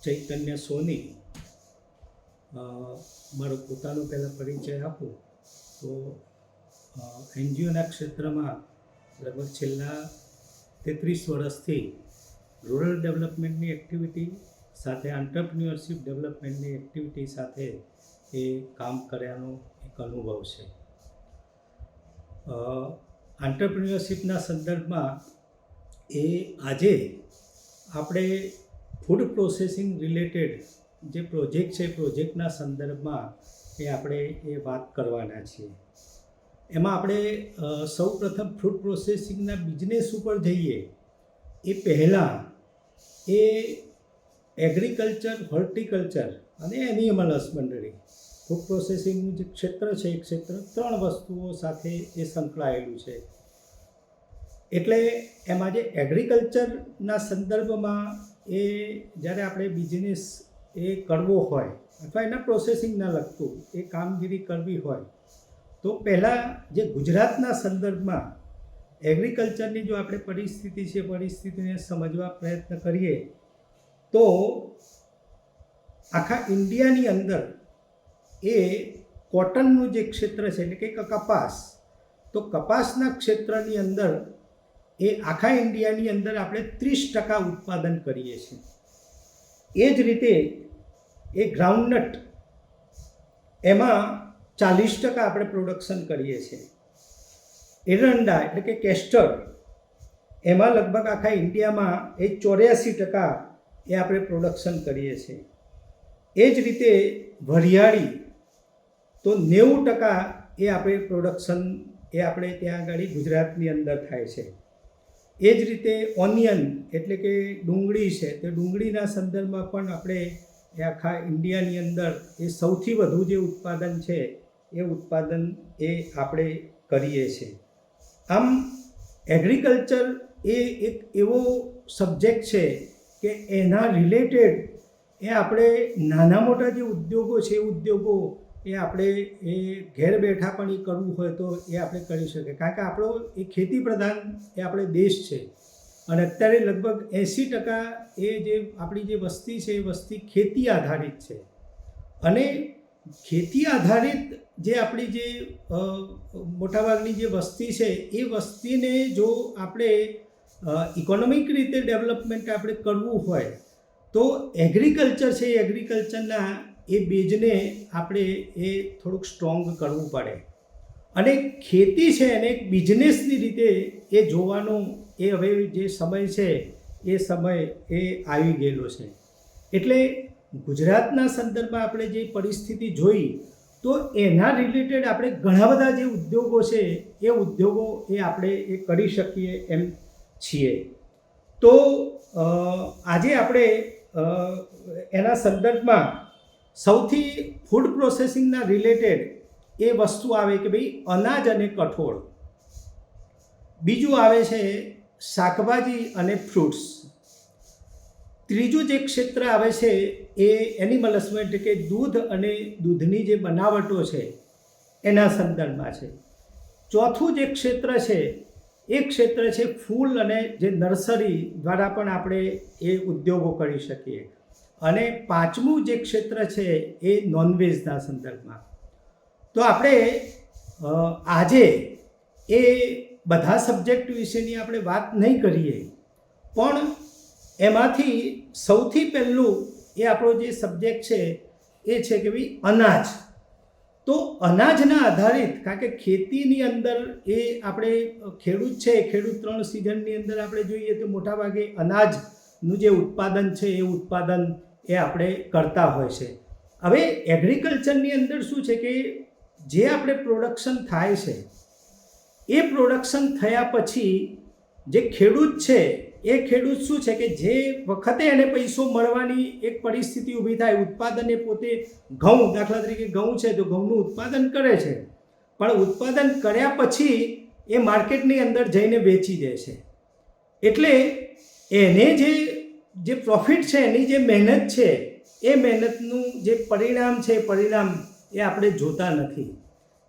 ચૈતન્ય સોની. મારો પોતાનો પહેલાં પરિચય આપું તો એનજીઓના ક્ષેત્રમાં લગભગ છેલ્લા 33 વર્ષથી રૂરલ ડેવલપમેન્ટની એક્ટિવિટી સાથે એન્ટરપ્રિન્યોરશિપ ડેવલપમેન્ટની એક્ટિવિટી સાથે એ કામ કર્યાનો એક અનુભવ છે. એન્ટરપ્રિન્યોરશિપના સંદર્ભમાં એ આજે આપણે ફૂડ પ્રોસેસિંગ રિલેટેડ જે પ્રોજેક્ટ છે પ્રોજેક્ટના સંદર્ભમાં આપણે એ વાત કરવાના છીએ. એમાં આપણે સૌ પ્રથમ ફૂડ પ્રોસેસિંગના બિઝનેસ ઉપર જઈએ એ પહેલાં એ એગ્રીકલ્ચર, હોર્ટિકલ્ચર અને એનિમલ હસબન્ડરી ફૂડ પ્રોસેસિંગનું જે ક્ષેત્ર છે એ ક્ષેત્ર 3 વસ્તુઓ સાથે એ સંકળાયેલું છે. એટલે એમાં જે એગ્રીકલ્ચરના સંદર્ભમાં એ જ્યારે આપણે બિઝનેસ એ કરવો હોય અથવા એના પ્રોસેસિંગના લગતું એ કામગીરી કરવી હોય તો પહેલાં જે ગુજરાતના સંદર્ભમાં એગ્રીકલ્ચરની જો આપણે પરિસ્થિતિને સમજવા પ્રયત્ન કરીએ તો આખા ઇન્ડિયાની અંદર એ કોટનનું જે ક્ષેત્ર છે એટલે કે કપાસ, તો કપાસના ક્ષેત્રની અંદર એ આખા ઇન્ડિયાની અંદર આપણે 30% ઉત્પાદન કરીએ છીએ. એ જ રીતે એ ગ્રાઉન્ડનટ એમાં 40% આપણે પ્રોડક્શન કરીએ છીએ. એરંડા એટલે કે કેસ્ટર એમાં લગભગ આખા ઇન્ડિયામાં એ 84% એ આપણે પ્રોડક્શન કરીએ છીએ. એ જ રીતે વરિયાળી તો 90% એ આપણે પ્રોડક્શન એ આપણે ત્યાં આગળ ગુજરાતની અંદર થાય છે. એ જ રીતે ઓનિયન એટલે કે ડુંગળી છે, તો ડુંગળીના સંદર્ભમાં પણ આપણે એ આખા ઇન્ડિયાની અંદર એ સૌથી વધુ જે ઉત્પાદન છે એ ઉત્પાદન એ આપણે કરીએ છીએ. આમ એગ્રીકલ્ચર એ એક એવો સબ્જેક્ટ છે કે એના રિલેટેડ એ આપણે નાના મોટા જે ઉદ્યોગો છે એ ઉદ્યોગો એ આપણે એ ઘેર બેઠા પણ એ કરવું હોય તો એ આપણે કરી શકીએ. કારણ કે આપણો એ ખેતી પ્રધાન એ આપણે દેશ છે અને અત્યારે લગભગ 80% એ જે આપણી જે વસ્તી છે એ વસ્તી ખેતી આધારિત છે. અને ખેતી આધારિત જે આપણી જે મોટાભાગની જે વસ્તી છે એ વસ્તીને જો આપણે ઇકોનોમિક રીતે ડેવલપમેન્ટ આપણે કરવું હોય તો એગ્રીકલ્ચર છે એ એગ્રીકલ્ચરના એ બેઝને આપણે એ થોડુંક સ્ટ્રોંગ કરવું પડે. અને ખેતી છે એને એક બિઝનેસની રીતે એ જોવાનો એ હવે જે સમય છે એ સમય એ આવી ગયેલો છે. એટલે ગુજરાતના સંદર્ભમાં આપણે જે પરિસ્થિતિ જોઈ તો એના રિલેટેડ આપણે ઘણા બધા જે ઉદ્યોગો છે એ ઉદ્યોગો એ આપણે એ કરી શકીએ એમ છીએ. તો આજે આપણે એના સંદર્ભમાં સૌથી ફૂડ પ્રોસેસિંગના રિલેટેડ એ વસ્તુ આવે કે ભાઈ અનાજ અને કઠોળ, બીજું આવે છે શાકભાજી અને ફ્રૂટ્સ, ત્રીજું જે ક્ષેત્ર આવે છે એ એનિમલ હસબન્ડરી કે દૂધ અને દૂધની જે બનાવટો છે એના સંદર્ભમાં છે. ચોથું જે ક્ષેત્ર છે એ ક્ષેત્ર છે ફૂલ અને જે નર્સરી દ્વારા પણ આપણે એ ઉદ્યોગો કરી શકીએ. અને પાંચમું જે ક્ષેત્ર છે એ નોનવેજના સંદર્ભમાં. તો આપણે આજે એ બધા સબ્જેક્ટ વિશેની આપણે વાત નહીં કરીએ, પણ એમાંથી સૌથી પહેલું એ આપણો જે સબ્જેક્ટ છે એ છે કે ભાઈ અનાજ. તો અનાજના આધારિત, કારણ કે ખેતીની અંદર એ આપણે ખેડૂત છે, ખેડૂત 3 સિઝનની અંદર આપણે જોઈએ તો મોટાભાગે અનાજનું જે ઉત્પાદન છે એ ઉત્પાદન એ આપણે કરતા હોય છે. હવે એગ્રીકલ્ચરની અંદર શું છે કે જે આપણે પ્રોડક્શન થાય છે એ પ્રોડક્શન થયા પછી જે ખેડૂત છે એ ખેડૂત શું છે કે જે વખતે એને પૈસો મળવાની એક પરિસ્થિતિ ઊભી થાય, ઉત્પાદન એ પોતે ઘઉં, દાખલા તરીકે ઘઉં છે તો ઘઉંનું ઉત્પાદન કરે છે, પણ ઉત્પાદન કર્યા પછી એ માર્કેટની અંદર જઈને વેચી દે છે. એટલે એને જે પ્રોફિટ છે એની જે મહેનત છે એ મહેનતનું જે પરિણામ છે પરિણામ એ આપણે જોતા નથી.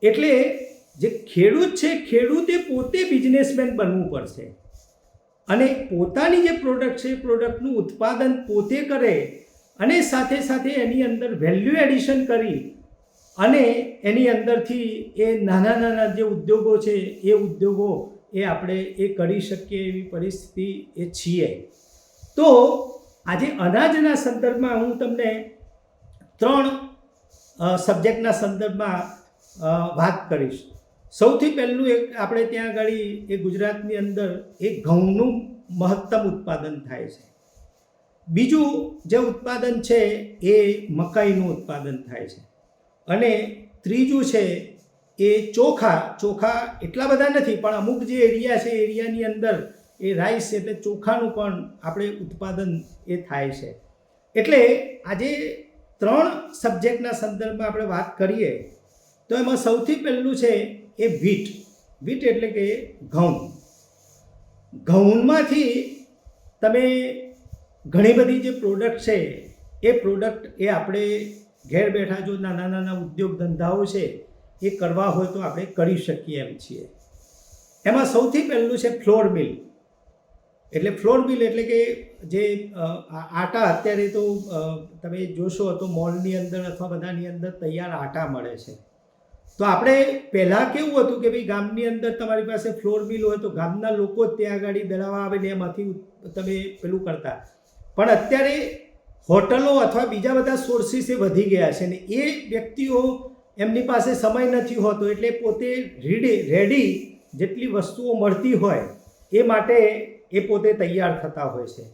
એટલે જે ખેડૂત છે ખેડૂતે પોતે બિઝનેસમેન બનવું પડશે અને પોતાની જે પ્રોડક્ટ છે એ પ્રોડક્ટનું ઉત્પાદન પોતે કરે અને સાથે સાથે એની અંદર વેલ્યુ એડિશન કરી અને એની અંદરથી એ નાના નાના જે ઉદ્યોગો છે એ ઉદ્યોગો એ આપણે એ કરી શકીએ એવી પરિસ્થિતિ એ છીએ. તો આજે અનાજના સંદર્ભમાં હું તમને 3 સબ્જેક્ટના સંદર્ભમાં વાત કરીશ. સૌથી પહેલું એક આપણે ત્યાં આગળ એ ગુજરાતની અંદર એ ઘઉંનું મહત્તમ ઉત્પાદન થાય છે. બીજું જે ઉત્પાદન છે એ મકાઈનું ઉત્પાદન થાય છે. અને ત્રીજું છે એ ચોખા એટલા બધા નથી પણ અમુક જે એરિયા છે એરિયાની અંદર એ રાઈસ એટલે ચોખાનું પણ આપણે ઉત્પાદન એ થાય છે. એટલે આજે 3 સબ્જેક્ટના સંદર્ભમાં આપણે વાત કરીએ તો એમાં સૌથી પહેલું છે એ વીટ એટલે કે ઘઉંમાંથી તમે ઘણી બધી જે પ્રોડક્ટ છે એ પ્રોડક્ટ એ આપણે ઘેર બેઠા જો નાના નાના ઉદ્યોગ ધંધાઓ છે એ કરવા હોય તો આપણે કરી શકીએ એમ છીએ. એમાં સૌથી પહેલું છે ફ્લોર મિલ. એટલે કે જે આટા અત્યારે તો તમે જોશો તો મોલની અંદર અથવા બધાની અંદર તૈયાર આટા મળે છે. તો આપણે પહેલાં કેવું હતું કે ભાઈ ગામની અંદર તમારી પાસે ફ્લોર મિલ હોય તો ગામના લોકો જ ત્યાં આગળ દળાવવા આવે ને એમાંથી તમે પેલું કરતા. પણ અત્યારે હોટલો અથવા બીજા બધા સોર્સિસ એ વધી ગયા છે ને એ વ્યક્તિઓ એમની પાસે સમય નથી હોતો એટલે પોતે રેડી જેટલી વસ્તુઓ મળતી હોય એ માટે એ પોતે તૈયાર થતા હોય છે.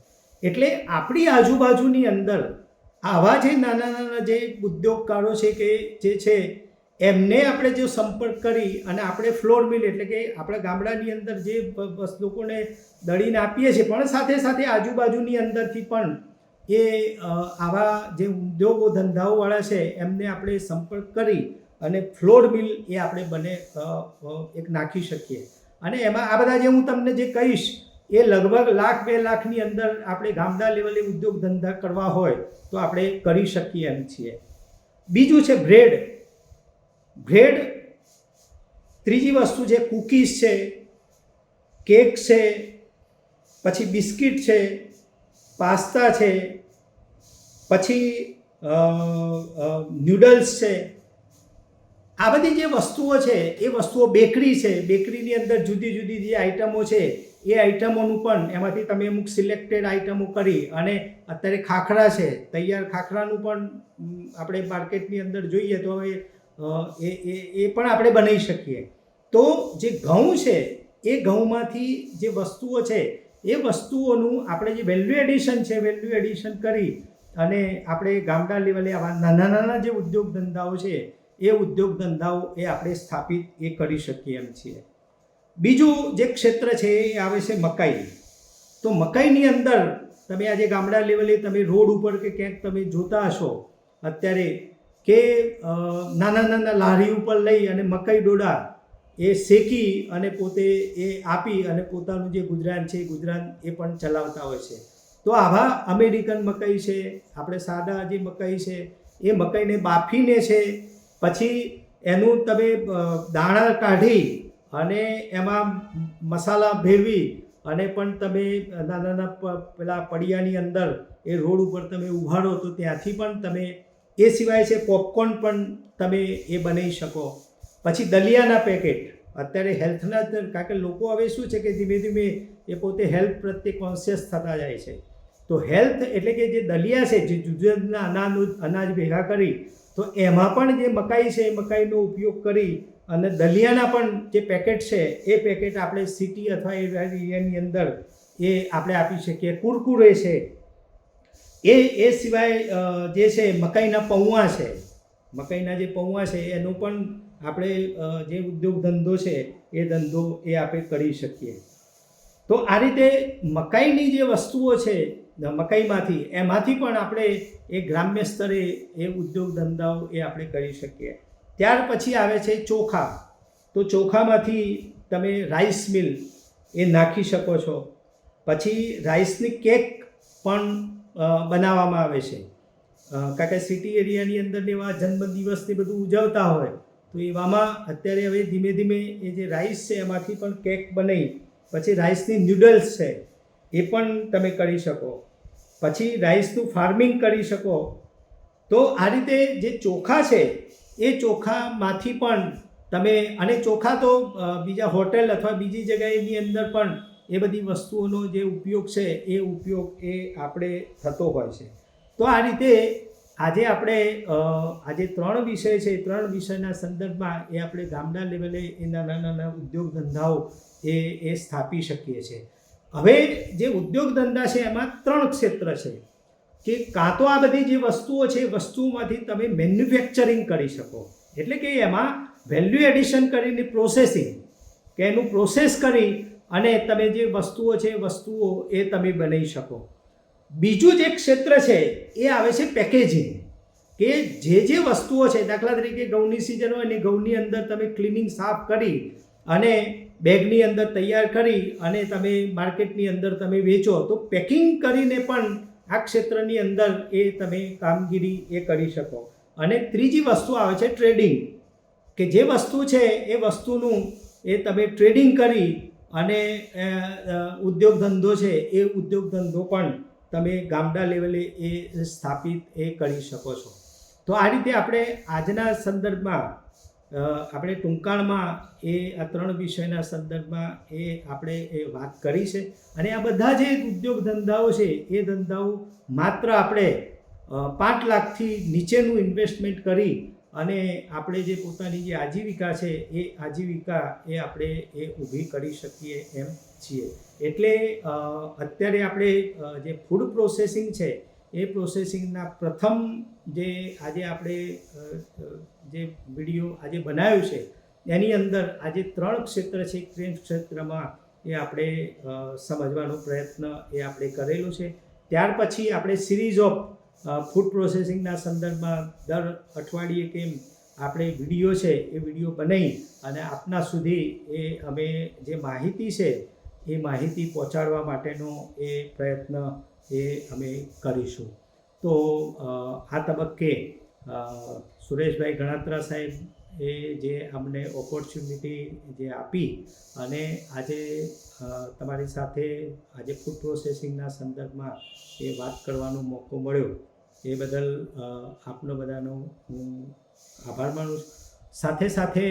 એટલે આપણી આજુબાજુની અંદર આવા જે નાના નાના જે ઉદ્યોગકારો છે કે જે છે એમને આપણે જો સંપર્ક કરી અને આપણે ફ્લોર મિલ એટલે કે આપણા ગામડાની અંદર જે લોકોને દળીને આપીએ છીએ પણ સાથે સાથે આજુબાજુની અંદરથી પણ એ આવા જે ઉદ્યોગો ધંધાઓવાળા છે એમને આપણે સંપર્ક કરી અને ફ્લોર મિલ એ આપણે એક નાખી શકીએ. અને એમાં આ બધા જે હું તમને જે કહીશ એ લગભગ 1,00,000-2 લાખની અંદર આપણે ગામડા લેવલે ઉદ્યોગ ધંધા કરવા હોય તો આપણે કરી શકીએ એમ છીએ. બીજું છે બ્રેડ. ત્રીજી વસ્તુ છે કૂકીઝ છે, કેક છે, પછી બિસ્કિટ છે, પાસ્તા છે, પછી નૂડલ્સ છે. આ બધી જે વસ્તુઓ છે એ વસ્તુઓ બેકરી છે. બેકરીની અંદર જુદી જુદી જે આઇટમો છે એ આઇટમોનું પણ એમાંથી તમે અમુક સિલેક્ટેડ આઇટમો કરી અને અત્યારે ખાખરા છે, તૈયાર ખાખરાનું પણ આપણે માર્કેટની અંદર જોઈએ તો હવે એ પણ આપણે બનાવી શકીએ. તો જે ઘઉં છે એ ઘઉંમાંથી જે વસ્તુઓ છે એ વસ્તુઓનું આપણે જે વેલ્યુ એડિશન કરી અને આપણે ગામડા લેવલે આવા નાના નાના જે ઉદ્યોગ ધંધાઓ છે એ ઉદ્યોગ ધંધાઓ એ આપણે સ્થાપિત એ કરી શકીએ એમ છીએ. બીજું જે ક્ષેત્ર છે એ આવે છે મકાઈ. તો મકાઈની અંદર તમે આજે ગામડા લેવલે તમે રોડ ઉપર કે ક્યાંક તમે જોતા હશો અત્યારે કે નાના નાના લારી ઉપર લઈ અને મકાઈ ડોડા એ શેકી અને પોતે એ આપી અને પોતાનું જે ગુજરાન છે ગુજરાન એ પણ ચલાવતા હોય છે. તો આવા અમેરિકન મકાઈ છે, આપણે સાદા જે મકાઈ છે એ મકાઈને બાફીને છે પછી એનું તમે દાણા કાઢી અને એમાં મસાલા ભેળવી અને પણ તમે નાના નાના પેલા પડિયાની અંદર એ રોડ ઉપર તમે ઉભાડો તો ત્યાંથી પણ તમે એ સિવાય છે પોપકોર્ન પણ તમે એ બનાવી શકો. પછી દલિયાના પેકેટ અત્યારે હેલ્થના કારણ કે લોકો હવે શું છે કે ધીમે ધીમે એ પોતે હેલ્થ પ્રત્યે કોન્શિયસ થતા જાય છે. તો હેલ્થ એટલે કે જે દલિયા છે જે જુદા અનાજ ભેગા કરી તો એમાં પણ જે મકાઈ છે એ મકાઈનો ઉપયોગ કરી અને દલિયાના પણ જે પેકેટ છે એ પેકેટ આપણે સિટી અથવા એરિયાની અંદર એ આપણે આપી શકીએ. કુરકુરે છે એ સિવાય જે છે મકાઈના પૌવા છે, મકાઈના જે પૌવા છે એનો પણ આપણે જે ઉદ્યોગ ધંધો છે એ ધંધો એ આપણે કરી શકીએ. તો આ રીતે મકાઈની જે વસ્તુઓ છે મકાઈમાંથી એમાંથી પણ આપણે એ ગ્રામ્ય સ્તરે એ ઉદ્યોગ ધંધાઓ એ આપણે કરી શકીએ. ત્યાર પછી આવે છે ચોખા. તો ચોખામાંથી તમે રાઈસ મિલ એ નાખી શકો છો. પછી રાઈસની કેક પણ બનાવવામાં આવે છે. કારણ કે સિટી એરિયાની અંદર એવા જન્મદિવસને બધું ઉજવતા હોય તો એવામાં અત્યારે હવે ધીમે ધીમે એ જે રાઈસ છે એમાંથી પણ કેક બનાવી પછી રાઈસની નૂડલ્સ છે એ પણ તમે કરી શકો. પછી રાઈસનું ફાર્મિંગ કરી શકો. તો આ રીતે જે ચોખા છે એ ચોખામાંથી પણ તમે, અને ચોખા તો બીજા હોટેલ અથવા બીજી જગ્યાએની અંદર પણ એ બધી વસ્તુઓનો જે ઉપયોગ છે એ ઉપયોગ એ આપણે થતો હોય છે. તો આ રીતે આજે આપણે આજે 3 વિષય છે, 3 વિષયના સંદર્ભમાં એ આપણે ગામડા લેવલે એ નાના નાના ઉદ્યોગ ધંધાઓ એ સ્થાપી શકીએ છીએ. હવે જે ઉદ્યોગ ધંધા છે એમાં 3 ક્ષેત્ર છે કે કાં તો આ બધી જે વસ્તુઓ છે એ વસ્તુઓમાંથી તમે મેન્યુફેક્ચરિંગ કરી શકો, એટલે કે એમાં વેલ્યુ એડિશન કરીને પ્રોસેસિંગ, કે એનું પ્રોસેસ કરી અને તમે જે વસ્તુઓ છે વસ્તુઓ એ તમે બનાવી શકો. બીજું જે ક્ષેત્ર છે એ આવે છે પેકેજિંગ, કે જે વસ્તુઓ છે, દાખલા તરીકે ઘઉંની સિઝન હોય ને ઘઉંની અંદર તમે ક્લિનિંગ સાફ કરી અને બેગની અંદર તૈયાર કરી અને તમે માર્કેટની અંદર તમે વેચો, તો પેકિંગ કરીને પણ આ ક્ષેત્રની અંદર એ તમે કામગીરી એ કરી શકો. અને ત્રીજી વસ્તુ આવે છે ટ્રેડિંગ, કે જે વસ્તુ છે એ વસ્તુનું એ તમે ટ્રેડિંગ કરી અને ઉદ્યોગ ધંધો છે એ ઉદ્યોગ ધંધો પણ તમે ગામડા લેવલે એ સ્થાપિત એ કરી શકો છો. તો આ રીતે આપણે આજના સંદર્ભમાં આપણે ટૂંકાણમાં એ આ 3 વિષયના સંદર્ભમાં એ આપણે એ વાત કરી છે. અને આ બધા જે ઉદ્યોગ ધંધાઓ છે એ ધંધાઓ માત્ર આપણે 5 લાખથી નીચેનું ઇન્વેસ્ટમેન્ટ કરી અને આપણે જે પોતાની જે આજીવિકા છે એ આજીવિકા એ આપણે એ ઊભી કરી શકીએ એમ છીએ. એટલે અત્યારે આપણે જે ફૂડ પ્રોસેસિંગ છે એ પ્રોસેસિંગના પ્રથમ જે આજે આપણે જે વિડીયો આજે બનાવ્યો છે એની અંદર આજે 3 ક્ષેત્ર છે, 3 ક્ષેત્રમાં એ આપણે સમજવાનો પ્રયત્ન એ આપણે કરેલો છે. ત્યાર પછી આપણે સિરીઝ ઓફ ફૂડ પ્રોસેસિંગના સંદર્ભમાં દર અઠવાડિયે કેમ આપણે વિડીયો છે એ વિડીયો બનાવી અને આપના સુધી એ અમે જે માહિતી છે એ માહિતી પહોંચાડવા માટેનો એ પ્રયત્ન એ અમે કરીશું. તો આ તબક્કે સુરેશભાઈ ગણાત્રા સાહેબ એ જે અમને ઓપોર્ચ્યુનિટી જે આપી અને આજે તમારી સાથે આજે ફૂડ પ્રોસેસિંગના સંદર્ભમાં એ વાત કરવાનો મોકો મળ્યો એ બદલ આપનો બધાનો હું આભાર માનું છું. સાથે સાથે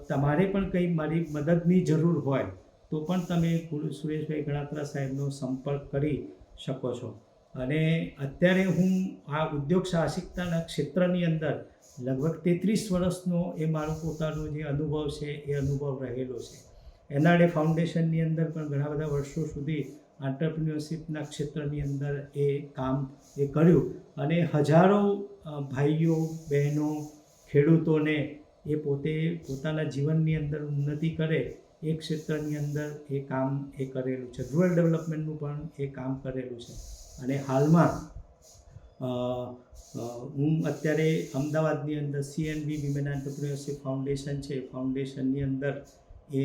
તમારે પણ કંઈ મારી મદદની જરૂર હોય તો પણ તમે સુરેશભાઈ ગણાત્રા સાહેબનો સંપર્ક કરી શકો છો. અને અત્યારે હું આ ઉદ્યોગ સાહસિકતાના ક્ષેત્રની અંદર લગભગ 33 વર્ષનો એ મારો પોતાનો જે અનુભવ છે એ અનુભવ રહેલો છે. એનઆરડે ફાઉન્ડેશનની અંદર પણ ઘણા બધા વર્ષો સુધી આંટરપ્રિન્યોરશિપના ક્ષેત્રની અંદર એ કામ એ કર્યું અને હજારો ભાઈઓ બહેનો ખેડૂતોને એ પોતે પોતાના જીવનની અંદર ઉન્નતિ કરે એ ક્ષેત્રની અંદર એ કામ એ કરેલું છે. રૂરલ ડેવલપમેન્ટનું પણ એ કામ કરેલું છે. અને હાલમાં હું અત્યારે અમદાવાદની અંદર CNB વિમેન એન્ટરપ્રિન્યોરશિપ ફાઉન્ડેશન છે, ફાઉન્ડેશનની અંદર એ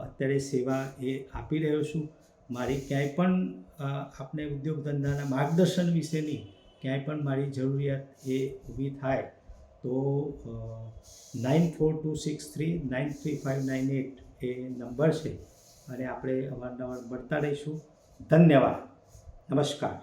અત્યારે સેવા એ આપી રહ્યો છું. મારી ક્યાંય પણ આપણે ઉદ્યોગ ધંધાના માર્ગદર્શન વિશેની ક્યાંય પણ મારી જરૂરિયાત એ ઊભી થાય તો 9426393598 એ નંબર છે અને આપણે અવારનવાર મળતા રહીશું. ધન્યવાદ. નમસ્કાર.